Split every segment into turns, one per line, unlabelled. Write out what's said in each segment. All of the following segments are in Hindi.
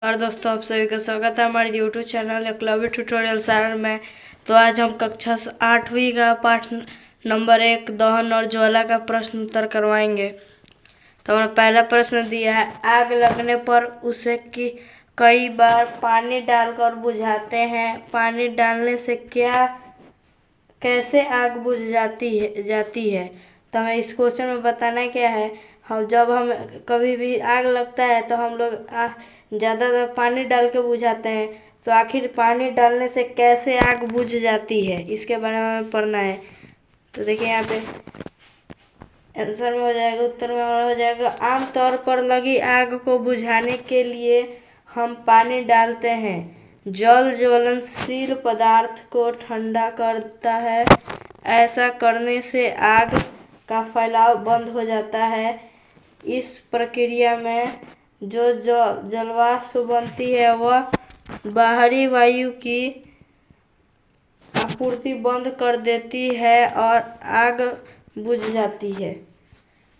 और दोस्तों, आप सभी का स्वागत है हमारे YouTube channel Eklavya tutorial Saran में। तो आज हम कक्षा 8वीं का पाठ नंबर 1 दहन और ज्वाला का प्रश्न उत्तर करवाएंगे। तो हमारा पहला प्रश्न दिया है, आग लगने पर उसे कई बार पानी डालकर बुझाते हैं। पानी डालने से कैसे आग बुझ जाती है। तो हमें इस क्वेश्चन में बताना क्या है। जब हम कभी भी आग लगता है तो हम लोग ज़्यादातर पानी डाल के बुझाते हैं। तो आखिर पानी डालने से कैसे आग बुझ जाती है, इसके बारे में पढ़ना है। तो देखिए यहाँ पे आंसर में हो जाएगा, उत्तर में हो जाएगा, आमतौर पर लगी आग को बुझाने के लिए हम पानी डालते हैं। जल ज्वलनशील पदार्थ को ठंडा करता है। ऐसा करने से आग का फैलाव बंद हो जाता है। इस प्रक्रिया में जो जलवाष्प बनती है वह बाहरी वायु की आपूर्ति बंद कर देती है और आग बुझ जाती है।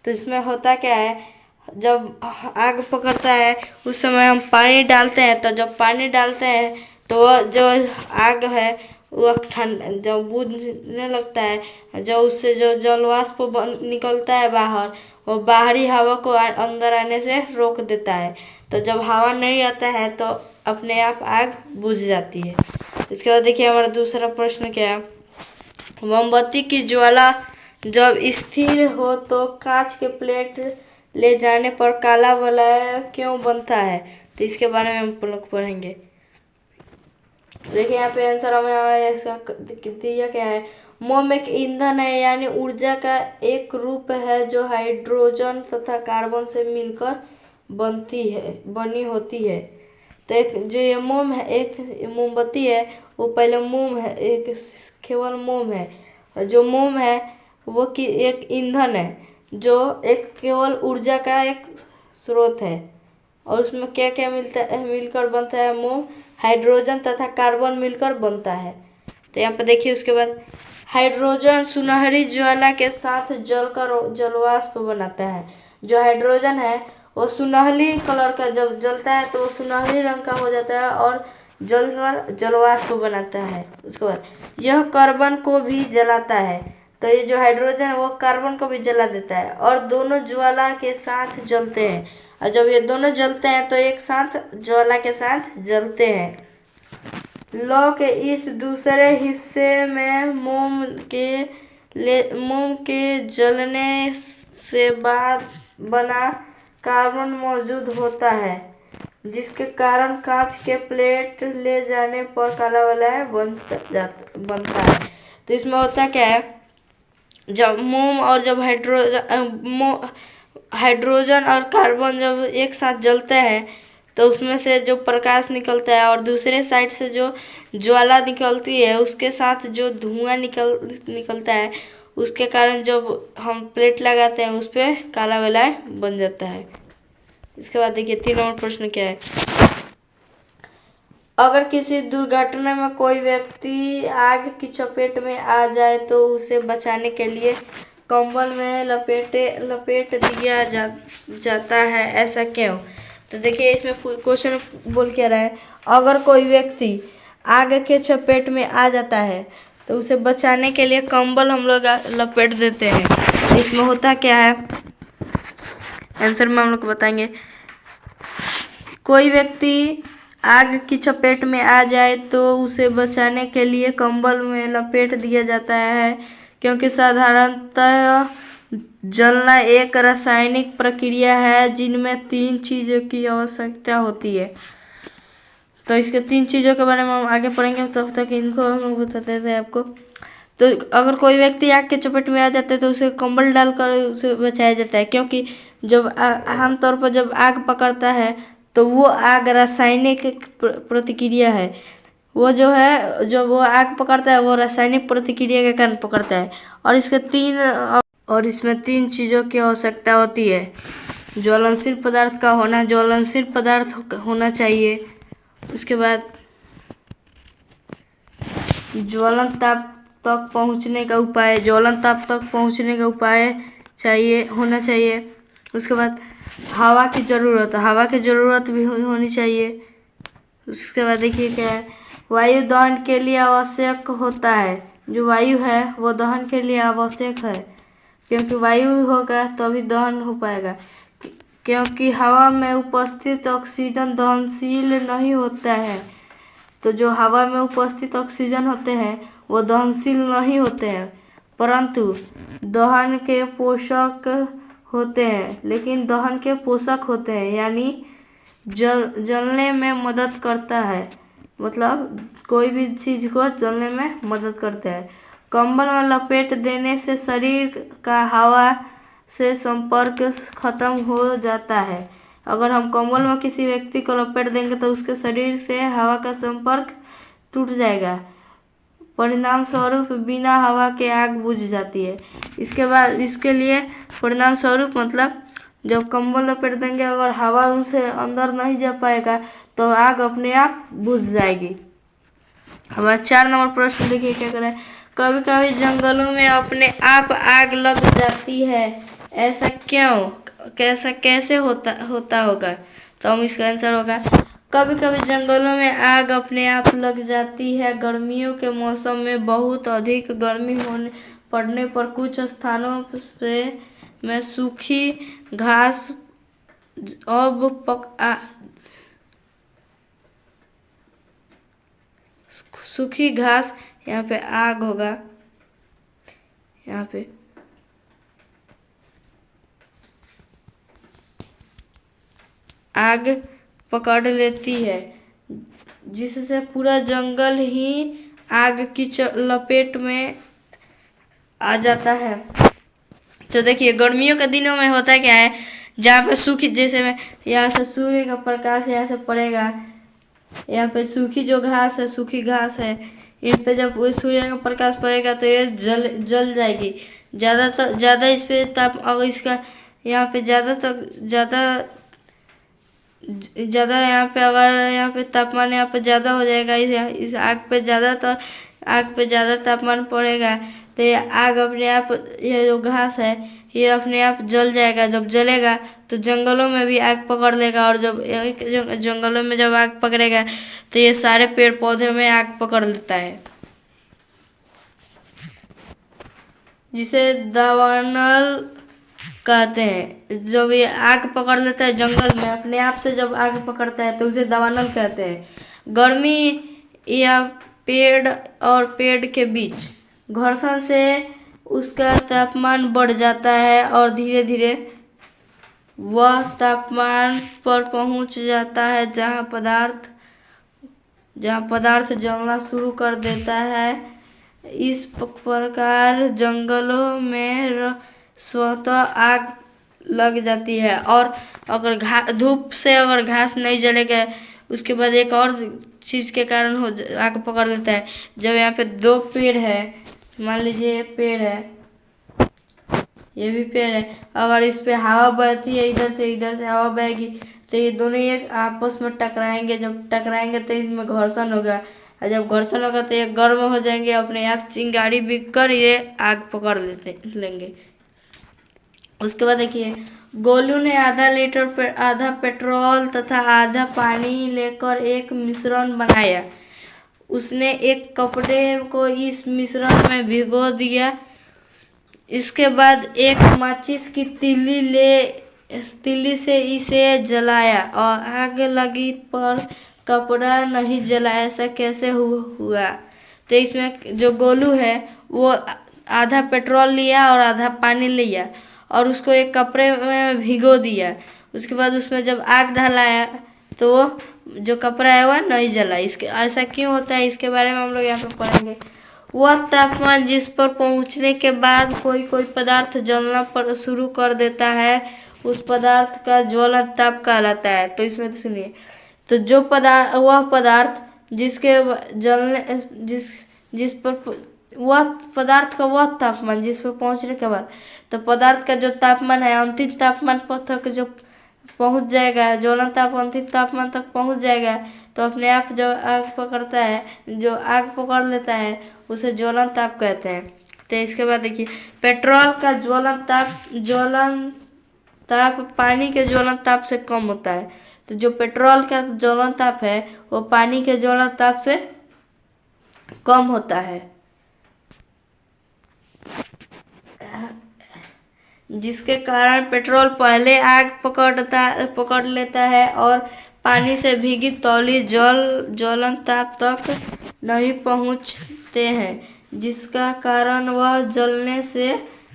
तो इसमें होता क्या है, जब आग पकड़ता है उस समय हम पानी डालते हैं। तो जब पानी डालते हैं तो वह जो आग है वह जब बुझने लगता है, जो उससे जो जलवाष्प निकलता है बाहर, वो बाहरी हवा को अंदर आने से रोक देता है। तो जब हवा नहीं आता है तो अपने आप आग बुझ जाती है। इसके बाद देखिए हमारा दूसरा प्रश्न क्या है, मोमबत्ती की ज्वाला जब स्थिर हो तो कांच के प्लेट ले जाने पर काला वलय क्यों बनता है। तो इसके बारे में हम लोग पढ़ेंगे। देखिए यहाँ पे आंसर हमें दिया क्या है, मोम एक ईंधन है, यानी ऊर्जा का एक रूप है जो हाइड्रोजन तथा कार्बन से मिलकर बनी होती है। तो एक जो ये मोम है, एक मोमबत्ती है, वो पहले मोम है, एक केवल मोम है। और जो मोम है वो एक ईंधन है जो एक केवल ऊर्जा का एक स्रोत है। और उसमें क्या क्या मिलकर बनता है, मोम हाइड्रोजन तथा कार्बन मिलकर बनता है। तो यहाँ पर देखिए उसके बाद हाइड्रोजन सुनहरी ज्वाला के साथ जलकर जलवाष्प बनाता है। जो हाइड्रोजन है वो सुनहरी कलर का जब जलता है तो वो सुनहरी रंग का हो जाता है और जलकर जलवाष्प बनाता है। उसके बाद यह कार्बन को भी जलाता है। तो ये जो हाइड्रोजन है वो कार्बन को भी जला देता है और दोनों ज्वाला के साथ जलते हैं। और जब ये दोनों जलते हैं तो एक साथ ज्वाला के साथ जलते हैं। लौ के इस दूसरे हिस्से में मोम के जलने से बाद बना कार्बन मौजूद होता है, जिसके कारण कांच के प्लेट ले जाने पर काला वलय बनता है। तो इसमें होता क्या है, जब मोम और जब हाइड्रोजन और कार्बन जब एक साथ जलते हैं तो उसमें से जो प्रकाश निकलता है और दूसरे साइड से जो ज्वाला निकलती है उसके साथ जो धुआं निकलता है, उसके कारण जब हम प्लेट लगाते हैं उस पर काला वलय बन जाता है। इसके बाद देखिए 3 और प्रश्न क्या है, अगर किसी दुर्घटना में कोई व्यक्ति आग की चपेट में आ जाए तो उसे बचाने के लिए कंबल में लपेट दिया जाता है, ऐसा क्यों। तो देखिए इसमें क्वेश्चन बोल क्या रहा है, अगर कोई व्यक्ति आग के चपेट में आ जाता है तो उसे बचाने के लिए कंबल हम लोग लपेट देते हैं। इसमें होता क्या है, आंसर में हम लोग बताएंगे। कोई व्यक्ति आग की चपेट में आ जाए तो उसे बचाने के लिए कंबल में लपेट दिया जाता है, क्योंकि साधारणतः जलना एक रासायनिक प्रक्रिया है जिनमें 3 चीज़ों की आवश्यकता होती है। तो इसके 3 चीज़ों के बारे में हम आगे पढ़ेंगे, तब तक इनको हम बता देते हैं आपको। तो अगर कोई व्यक्ति आग के चपेट में आ जाता है तो उसे कंबल डालकर उसे बचाया जाता है, क्योंकि जब आमतौर पर जब आग पकड़ता है तो वो आग रासायनिक प्रतिक्रिया है। वो जो है, जब वो आग पकड़ता है वो रासायनिक प्रतिक्रिया के कारण पकड़ता है। और इसमें 3 चीज़ों की आवश्यकता होती है, ज्वलनशील पदार्थ का होना, ज्वलनशील पदार्थ होना चाहिए। उसके बाद ज्वलन ताप तक पहुंचने का उपाय, होना चाहिए। उसके बाद हवा की ज़रूरत, हवा की ज़रूरत भी होनी चाहिए। उसके बाद देखिए क्या है, वायु दहन के लिए आवश्यक होता है। जो वायु है वो दहन के लिए आवश्यक है, क्योंकि वायु होगा तभी दहन हो पाएगा। क्योंकि हवा में उपस्थित ऑक्सीजन दहनशील नहीं होता है, तो जो हवा में उपस्थित ऑक्सीजन होते हैं वो दहनशील नहीं होते हैं, परंतु दहन के पोषक होते हैं। लेकिन दहन के पोषक होते हैं यानी जलने में मदद करता है, मतलब कोई भी चीज़ को जलने में मदद करता है। कंबल में लपेट देने से शरीर का हवा से संपर्क खत्म हो जाता है। अगर हम कंबल में किसी व्यक्ति को लपेट देंगे तो उसके शरीर से हवा का संपर्क टूट जाएगा। परिणाम स्वरूप बिना हवा के आग बुझ जाती है। इसके बाद इसके लिए परिणाम स्वरूप मतलब जब कंबल लपेट देंगे, अगर हवा उनसे अंदर नहीं जा पाएगा तो आग अपने आप बुझ जाएगी। हमारा 4 नंबर प्रश्न देखिए क्या करें। कभी कभी जंगलों में अपने आप आग लग जाती है, ऐसा क्यों, कैसे होता होगा? तो हम इसका आंसर होगा, कभी कभी जंगलों में आग अपने आप लग जाती है। गर्मियों के मौसम में बहुत अधिक गर्मी पड़ने पर कुछ स्थानों पे में सूखी घास सूखी घास, यहाँ पे आग होगा, यहाँ पे आग पकड़ लेती है, जिससे पूरा जंगल ही आग की लपेट में आ जाता है। तो देखिए गर्मियों के दिनों में होता क्या है, जहाँ पे सूखी, जैसे में यहाँ से सूर्य का प्रकाश यहाँ से पड़ेगा, यहाँ पे सूखी जो घास है, सूखी घास है, इन पे जब सूर्य का प्रकाश पड़ेगा तो ये जल जाएगी। ज़्यादा इस पे अगर इसका यहाँ पे ज़्यादा यहाँ पे अगर यहाँ पे तापमान यहाँ पे ज़्यादा हो जाएगा, इस आग पे ज़्यादा तापमान पड़ेगा तो ये आग अपने आप, ये जो घास है ये अपने आप जल जाएगा। जब जलेगा तो जंगलों में भी आग पकड़ लेगा, और जब जंगलों में जब आग पकड़ेगा तो ये सारे पेड़ पौधे में आग पकड़ लेता है, जिसे दावानल कहते हैं। जब ये आग पकड़ लेता है जंगल में अपने आप से, जब आग पकड़ता है तो उसे दावानल कहते हैं। गर्मी या पेड़ और पेड़ के बीच घर्षण से उसका तापमान बढ़ जाता है और धीरे धीरे वह तापमान पर पहुंच जाता है जहां पदार्थ जलना शुरू कर देता है। इस प्रकार जंगलों में स्वतः आग लग जाती है। और अगर धूप से अगर घास नहीं जलेगा, उसके बाद एक और चीज़ के कारण आग पकड़ लेता है। जब यहाँ पे 2 पेड़ है, मान लीजिए ये पेड़ है, ये भी पेड़ है, अगर इस पे हवा बहती है, इधर से हवा बहेगी तो ये दोनों एक आपस में टकराएंगे। जब टकराएंगे तो इसमें घर्षण होगा, और जब घर्षण होगा तो ये गर्म हो जाएंगे, अपने आप चिंगारी बिक कर ये आग पकड़ लेंगे। उसके बाद देखिए, गोलू ने आधा पेट्रोल तथा आधा पानी लेकर एक मिश्रण बनाया। उसने एक कपड़े को इस मिश्रण में भिगो दिया। इसके बाद एक माचिस की तीली से इसे जलाया और आग लगी पर कपड़ा नहीं जला, ऐसा कैसे हुआ? तो इसमें जो गोलू है वो आधा पेट्रोल लिया और आधा पानी लिया और उसको एक कपड़े में भिगो दिया। उसके बाद उसमें जब आग डाला तो वो जो कपड़ा है वह नहीं जला। इसके ऐसा क्यों होता है, इसके बारे में हम लोग यहाँ पे पढ़ेंगे। वह तापमान जिस पर पहुँचने के बाद कोई पदार्थ जलना शुरू कर देता है, उस पदार्थ का ज्वलन ताप कहलाता है। तो इसमें तो सुनिए, तो जो पदार्थ जिसके जलने जिस पर वह पदार्थ का वह तापमान जिस पर पहुँचने के बाद, तो पदार्थ का जो तापमान है अंतिम तापमान पर तक जो पहुँच जाएगा, ज्वलन ताप अंतिम तापमान तक पहुँच जाएगा, तो अपने आप जो आग पकड़ता है, जो आग पकड़ लेता है, उसे ज्वलन ताप कहते हैं। तो इसके बाद देखिए, पेट्रोल का ज्वलन ताप पानी के ज्वलन ताप से कम होता है। तो जो पेट्रोल का ज्वलन ताप है वो पानी के ज्वलन ताप से कम होता है, जिसके कारण पेट्रोल पहले आग पकड़ लेता है और पानी से भीगी तौली ज्वलन ताप तक नहीं पहुंचते हैं, जिसका कारण वह जलने से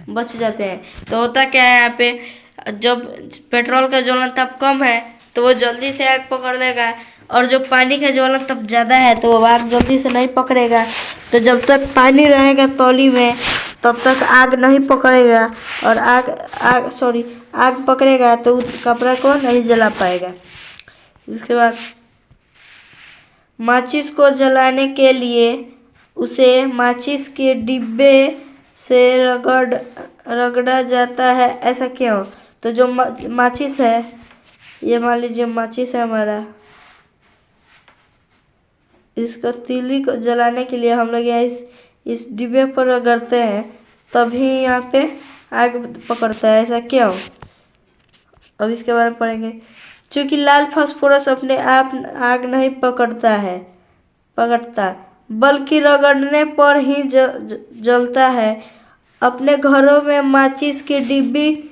बच जाते हैं। तो होता क्या है, यहाँ पे जब पेट्रोल का ज्वलन ताप कम है तो वो जल्दी से आग पकड़ लेगा, और जो पानी का ज्वलन ताप ज़्यादा है तो वो आग जल्दी से नहीं पकड़ेगा। तो जब तक पानी रहेगा तौली में तब तक आग नहीं पकड़ेगा, और आग पकड़ेगा तो कपड़ा को नहीं जला पाएगा। इसके बाद माचिस को जलाने के लिए उसे माचिस के डिब्बे से रगड़ा जाता है। ऐसा क्यों? तो जो माचिस है, ये मान लीजिए माचिस है हमारा, इसको तीली को जलाने के लिए हम लोग यहाँ इस डिब्बे पर रगड़ते हैं, तभी यहाँ पे आग पकड़ता है। ऐसा क्यों? अब इसके बारे में पढ़ेंगे। क्योंकि लाल फास्फोरस अपने आप आग नहीं पकड़ता, बल्कि रगड़ने पर ही जलता है। अपने घरों में माचिस की डिब्बी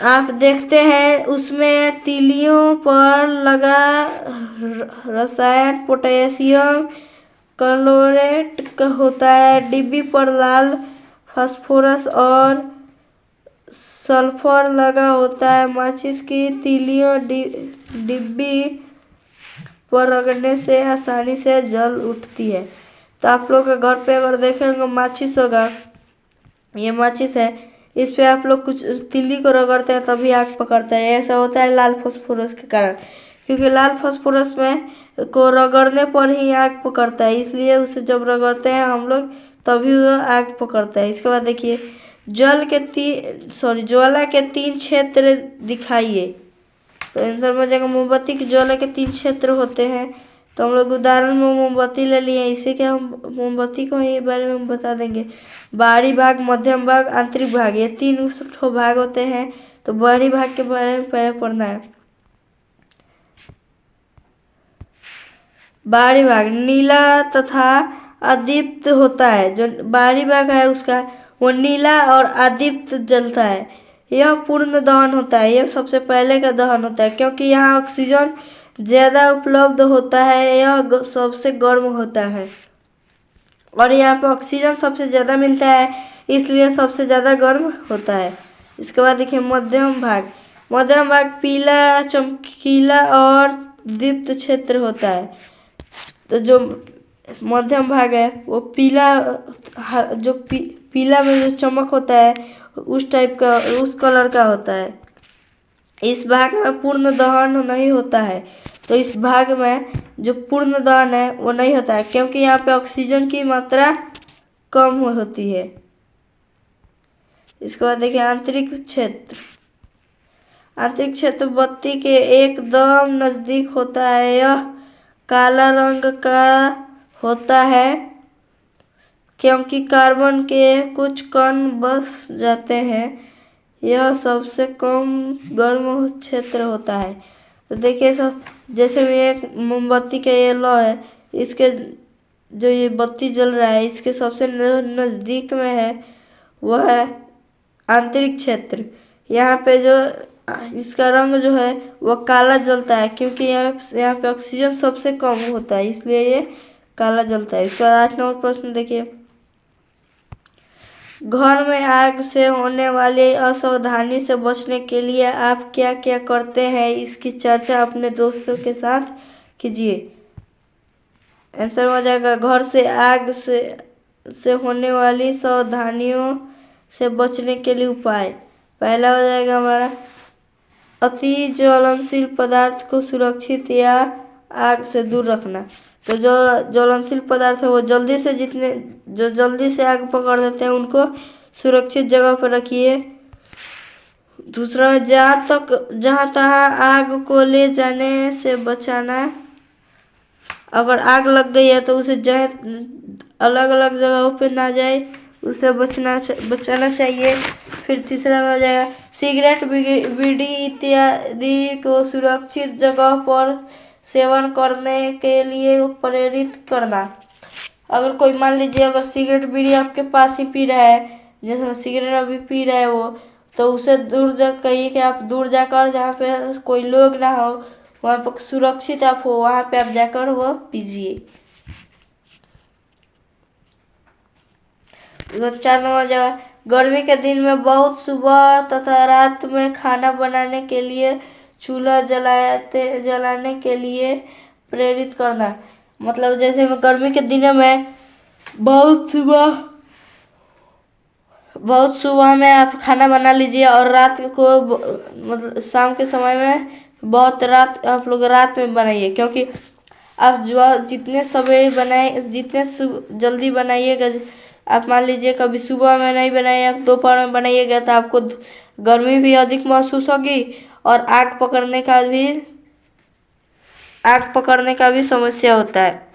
आप देखते हैं, उसमें तीलियों पर लगा रसायन पोटेशियम क्लोरेट होता है। डिब्बी पर लाल फास्फोरस और सल्फर लगा होता है। माचिस की तीलियों डिब्बी पर रगड़ने से आसानी से जल उठती है। तो आप लोग के घर पे अगर देखेंगे माचिस होगा, ये माचिस है, इस पे आप लोग कुछ तीली को रगड़ते हैं तभी आग पकड़ता है। ऐसा होता है लाल फास्फोरस के कारण, क्योंकि लाल फास्फोरस में को रगड़ने पर ही आग पकड़ता है, इसलिए उसे जब रगड़ते हैं हम लोग तभी वो आग पकड़ता है। इसके बाद देखिए, ज्वाला के 3 क्षेत्र दिखाइए। तो आंसर में जाएगा मोमबत्ती की ज्वाला के 3 क्षेत्र होते हैं। तो हम लोग उदाहरण में मोमबत्ती ले लिए, इसी के हम मोमबत्ती को ही बारे में बता देंगे। बाहरी भाग, मध्यम भाग, आंतरिक भाग, ये 3 भाग होते हैं। तो बाहरी भाग के बारे में पहले पढ़ना है। बाहरी भाग नीला तथा अदीप्त होता है। जो बाहरी भाग है उसका वो नीला और अदीप्त जलता है। यह पूर्ण दहन होता है, यह सबसे पहले का दहन होता है, क्योंकि यहाँ ऑक्सीजन ज़्यादा उपलब्ध होता है। यह सबसे गर्म होता है और यहाँ पे ऑक्सीजन सबसे ज़्यादा मिलता है, इसलिए सबसे ज़्यादा गर्म होता है। इसके बाद देखिए मध्यम भाग। मध्यम भाग पीला, चमकीला और दीप्त क्षेत्र होता है। तो जो मध्यम भाग है वो पीला, जो पीला में जो चमक होता है उस टाइप का, उस कलर का होता है। इस भाग में पूर्ण दहन नहीं होता है। तो इस भाग में जो पूर्ण दहन है वो नहीं होता है, क्योंकि यहाँ पे ऑक्सीजन की मात्रा कम होती है। इसके बाद देखिए आंतरिक क्षेत्र। आंतरिक क्षेत्र बत्ती के एकदम नज़दीक होता है। यह काला रंग का होता है, क्योंकि कार्बन के कुछ कण बस जाते हैं। यह सबसे कम गर्म क्षेत्र होता है। तो देखिए सब, जैसे भी एक मोमबत्ती का ये लौ है, इसके जो ये बत्ती जल रहा है इसके सबसे नज़दीक में है वह है आंतरिक क्षेत्र। यहाँ पे जो इसका रंग जो है वह काला जलता है, क्योंकि यहाँ पे ऑक्सीजन सबसे कम होता है, इसलिए ये काला जलता है। इसके बाद 8 नंबर प्रश्न देखिए। घर में आग से होने वाली असावधानी से बचने के लिए आप क्या क्या करते हैं, इसकी चर्चा अपने दोस्तों के साथ कीजिए। आंसर हो जाएगा घर से आग से होने वाली सावधानियों से बचने के लिए उपाय। पहला हो जाएगा हमारा अति ज्वलनशील पदार्थ को सुरक्षित या आग से दूर रखना। तो जो ज्वलनशील पदार्थ है वो जल्दी से आग पकड़ देते हैं, उनको सुरक्षित जगह पर रखिए। दूसरा, जहाँ तहाँ आग को ले जाने से बचाना। अगर आग लग गई है तो उसे अलग अलग जगहों पे ना जाए, उसे बचाना चाहिए। फिर तीसरा में हो जाएगा सिगरेट, बीड़ी इत्यादि को सुरक्षित जगह पर सेवन करने के लिए प्रेरित करना। अगर कोई मान लीजिए अगर सिगरेट बीड़ी आपके पास ही पी रहा है, जैसे सिगरेट अभी पी रहा है वो, तो उसे दूर जा कहिए कि आप दूर जाकर जहाँ पे कोई लोग ना हो, वहाँ पर सुरक्षित आप हो, वहाँ पे आप जाकर वो पीजिए। 4 नंबर जगह गर्मी के दिन में बहुत सुबह तथा रात में खाना बनाने के लिए चूल्हा जलाने के लिए प्रेरित करना। मतलब जैसे गर्मी के दिनों में बहुत सुबह में आप खाना बना लीजिए और रात को मतलब शाम के समय में बहुत रात आप लोग रात में बनाइए, क्योंकि आप जो जितने सवेरे बनाए जितने जल्दी बनाइएगा, आप मान लीजिए कभी सुबह में नहीं बनाए आप दोपहर में बनाइएगा तो आपको गर्मी भी अधिक महसूस होगी और आग पकड़ने का भी समस्या होता है।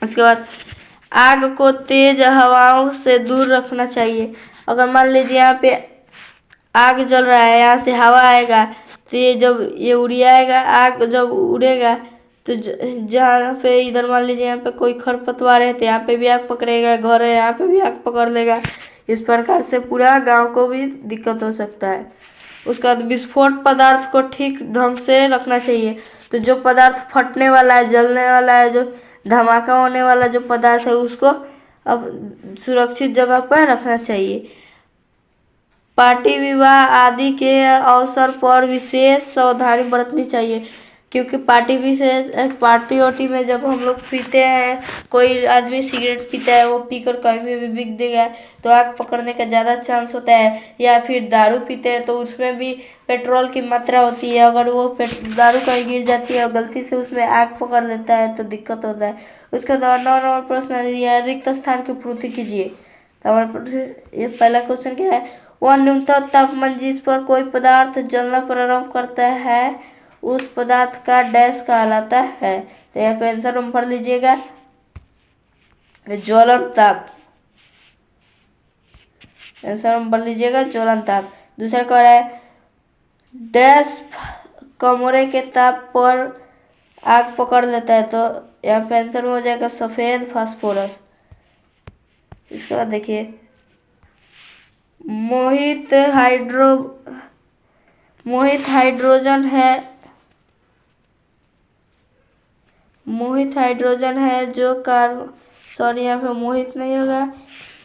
उसके बाद आग को तेज हवाओं से दूर रखना चाहिए। अगर मान लीजिए यहाँ पे आग जल रहा है, यहाँ से हवा आएगा तो ये जब ये उड़ी आएगा, आग जब उड़ेगा तो जहाँ पे इधर मान लीजिए यहाँ पे कोई खरपतवार है तो यहाँ पे भी आग पकड़ेगा, घर है यहाँ पे भी आग पकड़ लेगा। इस प्रकार से पूरा गांव को भी दिक्कत हो सकता है। उसका बाद विस्फोट पदार्थ को ठीक ढंग से रखना चाहिए। तो जो पदार्थ फटने वाला है, जलने वाला है, जो धमाका होने वाला जो पदार्थ है उसको अब सुरक्षित जगह पर रखना चाहिए। पार्टी विवाह आदि के अवसर पर विशेष सावधानी बरतनी चाहिए, क्योंकि पार्टी वार्टी में जब हम लोग पीते हैं, कोई आदमी सिगरेट पीता है, वो पीकर कहीं भी बिक देगा तो आग पकड़ने का ज़्यादा चांस होता है। या फिर दारू पीते हैं तो उसमें भी पेट्रोल की मात्रा होती है, अगर वो दारू कहीं गिर जाती है और गलती से उसमें आग पकड़ लेता है तो दिक्कत होता है। उसके बाद 9 नंबर प्रश्न दिया, रिक्त स्थान की पूर्ति कीजिए। तो ये पहला क्वेश्चन क्या है, वह न्यूनतम तापमान जिस पर कोई पदार्थ जलना प्रारंभ करता है उस पदार्थ का डैश कहलाता है। तो यहाँ पे आंसर हम पढ़ लीजिएगा, ज्वलन ताप। आंसर हम पढ़ लीजिएगा ज्वलन ताप। दूसरा कह रहा है डैश कमरे के ताप पर आग पकड़ लेता है। तो यहाँ पे आंसर हो जाएगा सफेद फास्फोरस। इसके बाद देखिए मोहित हाइड्रोजन है जो सॉरी यहाँ पे मोहित नहीं होगा,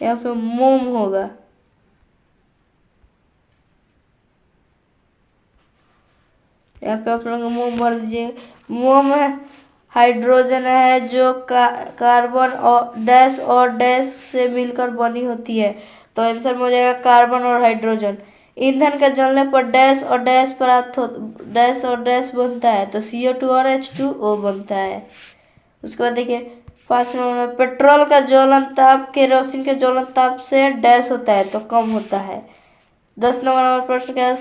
यहाँ पे मोम होगा। यहाँ पे आप लोग मोम भर दीजिए। मोम हाइड्रोजन है जो कार्बन और डैश से मिलकर बनी होती है। तो आंसर में हो जाएगा कार्बन और हाइड्रोजन। ईंधन के जलने पर डैश और डैश बनता है, तो CO2 और H2O बनता है। उसके बाद देखिए 5 नंबर में पेट्रोल का ज्वलन ताप केरोसिन के ज्वलन ताप से डैश होता है, तो कम होता है। 10 नंबर प्रश्न का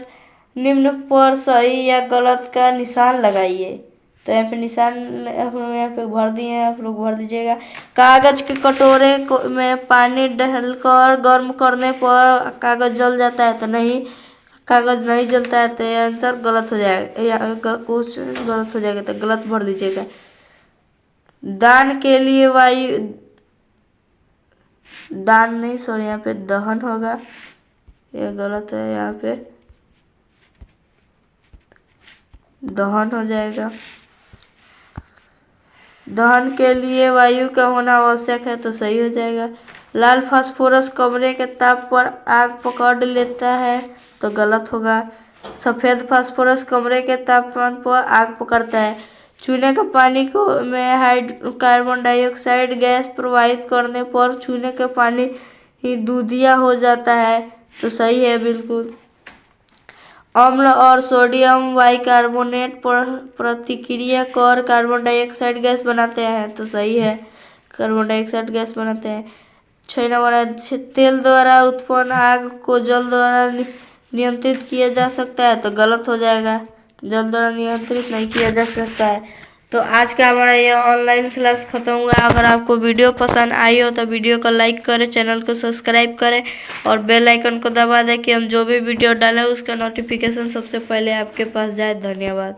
निम्न पर सही या गलत का निशान लगाइए। तो यहाँ पे निशान यहाँ पे भर दिए हैं, आप लोग भर दीजिएगा। कागज के कटोरे में पानी डालकर गर्म करने पर कागज जल जाता है, तो नहीं, कागज नहीं जलता है। तो ये आंसर गलत हो जाएगा, या क्वेश्चन गलत हो जाएगा, तो गलत भर दीजिएगा। दान के लिए वायु दान नहीं सॉरी यहाँ पे दहन होगा, ये गलत है, यहाँ पे दहन हो जाएगा। दहन के लिए वायु का होना आवश्यक है, तो सही हो जाएगा। लाल फास्फोरस कमरे के ताप पर आग पकड़ लेता है, तो गलत होगा। सफ़ेद फास्फोरस कमरे के तापमान पर आग पकड़ता है। चूने का पानी में कार्बन डाइऑक्साइड गैस प्रवाहित करने पर चूने का पानी ही दूधिया हो जाता है, तो सही है बिल्कुल। अम्ल और सोडियम बाइकार्बोनेट पर प्रतिक्रिया कर कार्बन डाइऑक्साइड गैस बनाते हैं, तो सही है, कार्बन डाइऑक्साइड गैस बनाते हैं। 6 नंबर है तेल द्वारा उत्पन्न आग को जल द्वारा नियंत्रित किया जा सकता है, तो गलत हो जाएगा, जल द्वारा नियंत्रित नहीं किया जा सकता है। तो आज का हमारा ये ऑनलाइन क्लास खत्म हुआ। अगर आपको वीडियो पसंद आई हो तो वीडियो को लाइक करें, चैनल को सब्सक्राइब करें और बेल आइकन को दबा दें कि हम जो भी वीडियो डालें उसका नोटिफिकेशन सबसे पहले आपके पास जाए। धन्यवाद।